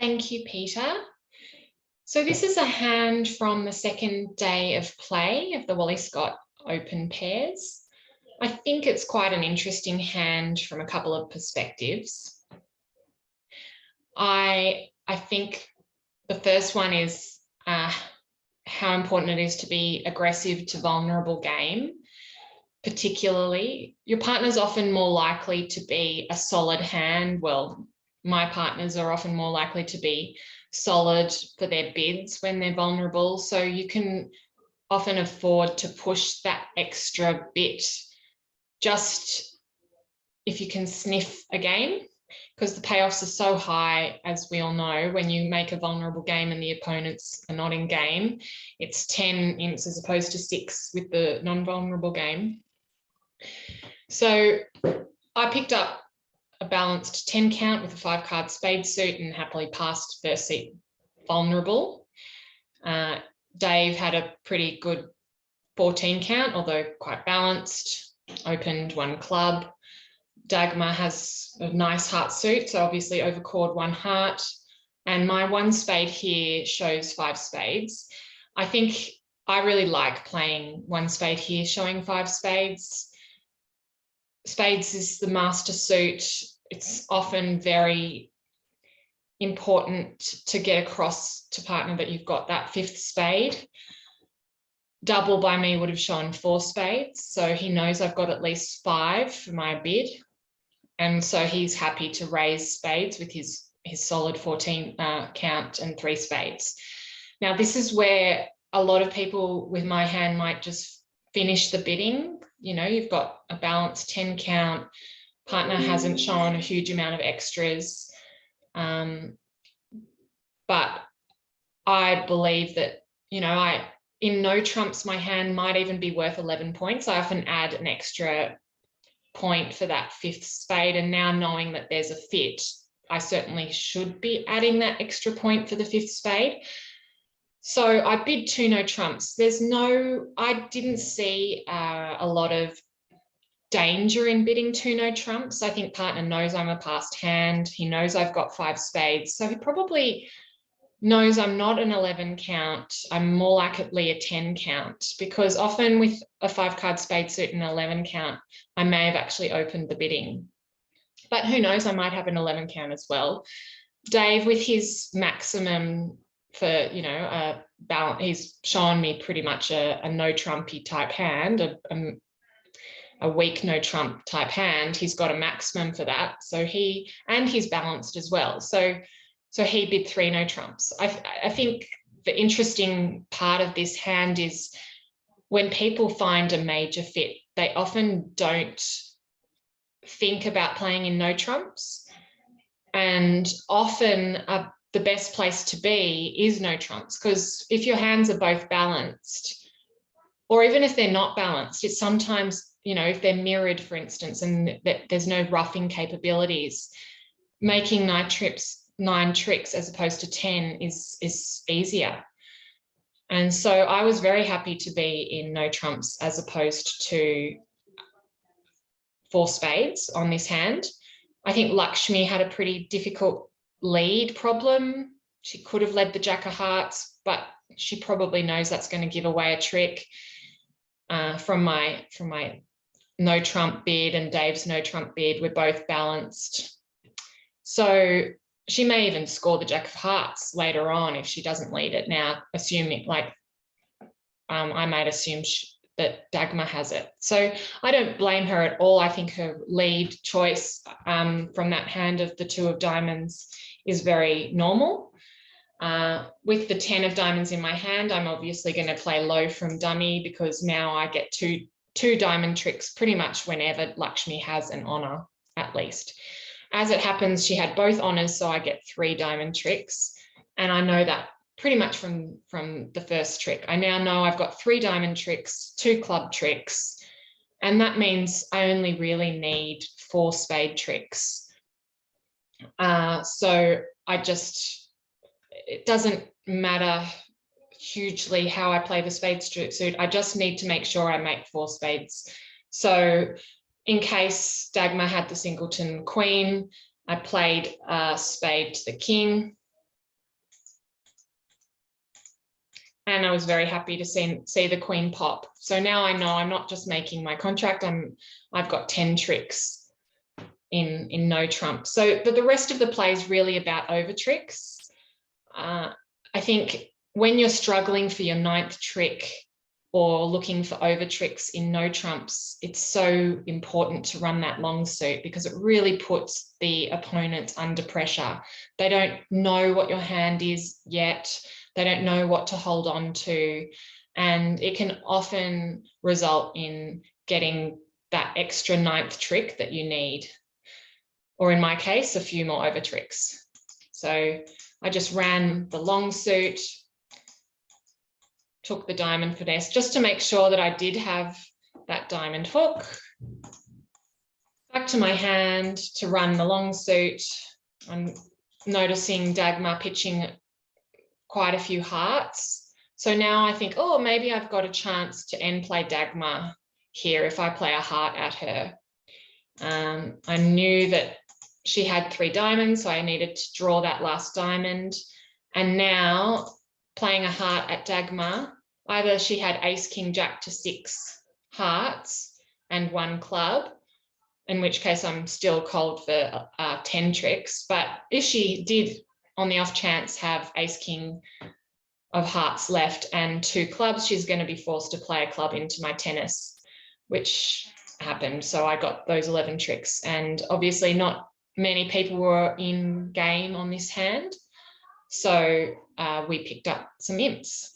Thank you, Peter. So this is a hand from the second day of play of the Wally Scott Open Pairs. I think it's quite an interesting hand from a couple of perspectives. I think the first one is how important it is to be aggressive to vulnerable game. Particularly, your partner's often more likely to be a solid hand. Well, my partners are often more likely to be solid for their bids when they're vulnerable. So you can often afford to push that extra bit just if you can sniff a game, because the payoffs are so high, as we all know. When you make a vulnerable game and the opponents are not in game, it's 10 imps as opposed to 6 with the non-vulnerable game. So I picked up a balanced 10 count with a 5-card spade suit and happily passed first seat vulnerable. Dave had a pretty good 14 count, although quite balanced, opened 1 club. Dagmar has a nice heart suit, so obviously overcalled 1 heart. And my 1 spade here shows 5 spades. I think I really like playing 1 spade here, showing 5 spades. Spades is the master suit. It's often very important to get across to partner that you've got that 5th spade. Double by me would have shown 4 spades. So he knows I've got at least 5 for my bid. And so he's happy to raise spades with his solid 14 count and 3 spades. Now, this is where a lot of people with my hand might just finish the bidding. You know, you've got a balanced 10 count, partner hasn't shown a huge amount of extras. But I believe that, you know, in no trumps, my hand might even be worth 11 points. I often add an extra point for that 5th spade. And now knowing that there's a fit, I certainly should be adding that extra point for the 5th spade. So I bid 2 no trumps. I didn't see a lot of danger in bidding 2 no trumps. I think partner knows I'm a passed hand. He knows I've got 5 spades. So he probably knows I'm not an 11 count. I'm more likely a 10 count, because often with a 5-card spade suit and 11 count, I may have actually opened the bidding. But who knows, I might have an 11 count as well. Dave, with his maximum for, you know, balance, he's shown me pretty much a no trumpy type hand, a weak no trump type hand. He's got a maximum for that. So he's balanced as well. So he bid 3 no trumps. I think the interesting part of this hand is when people find a major fit, they often don't think about playing in no trumps. And often the best place to be is no trumps, because if your hands are both balanced, or even if they're not balanced, it's sometimes, you know, if they're mirrored, for instance, and there's no roughing capabilities, making 9 tricks as opposed to 10 is easier. And so I was very happy to be in no trumps as opposed to 4 spades on this hand. I think Lakshmi had a pretty difficult lead problem. She could have led the Jack of Hearts, but she probably knows that's going to give away a trick. From my no trump bid and Dave's no trump bid, we're both balanced. So she may even score the Jack of Hearts later on if she doesn't lead it. Now, assuming I might assume that Dagmar has it. So I don't blame her at all. I think her lead choice from that hand of the 2 of diamonds is very normal. With the 10 of diamonds in my hand, I'm obviously going to play low from dummy, because now I get two diamond tricks pretty much whenever Lakshmi has an honor, at least. As it happens, she had both honors, so I get 3 diamond tricks. And I know that pretty much from the first trick. I now know I've got 3 diamond tricks, 2 club tricks, and that means I only really need 4 spade tricks. So it doesn't matter hugely how I play the spade suit. I just need to make sure I make 4 spades. So in case Dagmar had the singleton queen, I played a spade to the king. And I was very happy to see the queen pop. So now I know I'm not just making my contract. I've got 10 tricks in no trump. So, but the rest of the play is really about over tricks. I think when you're struggling for your 9th trick or looking for over tricks in no trumps, it's so important to run that long suit because it really puts the opponent under pressure. They don't know what your hand is yet. They don't know what to hold on to. And it can often result in getting that extra 9th trick that you need. Or in my case, a few more over tricks. So I just ran the long suit, took the diamond finesse just to make sure that I did have that diamond hook. Back to my hand to run the long suit. I'm noticing Dagmar pitching quite a few hearts. So now I think, oh, maybe I've got a chance to end play Dagmar here if I play a heart at her. I knew that she had 3 diamonds, so I needed to draw that last diamond. And now playing a heart at Dagmar, either she had ace, king, jack to 6 hearts and 1 club, in which case I'm still cold for 10 tricks. But if she did, on the off chance, have ace, king of hearts left and 2 clubs, she's going to be forced to play a club into my tennis, which happened. So I got those 11 tricks, and obviously not many people were in game on this hand. So we picked up some imps.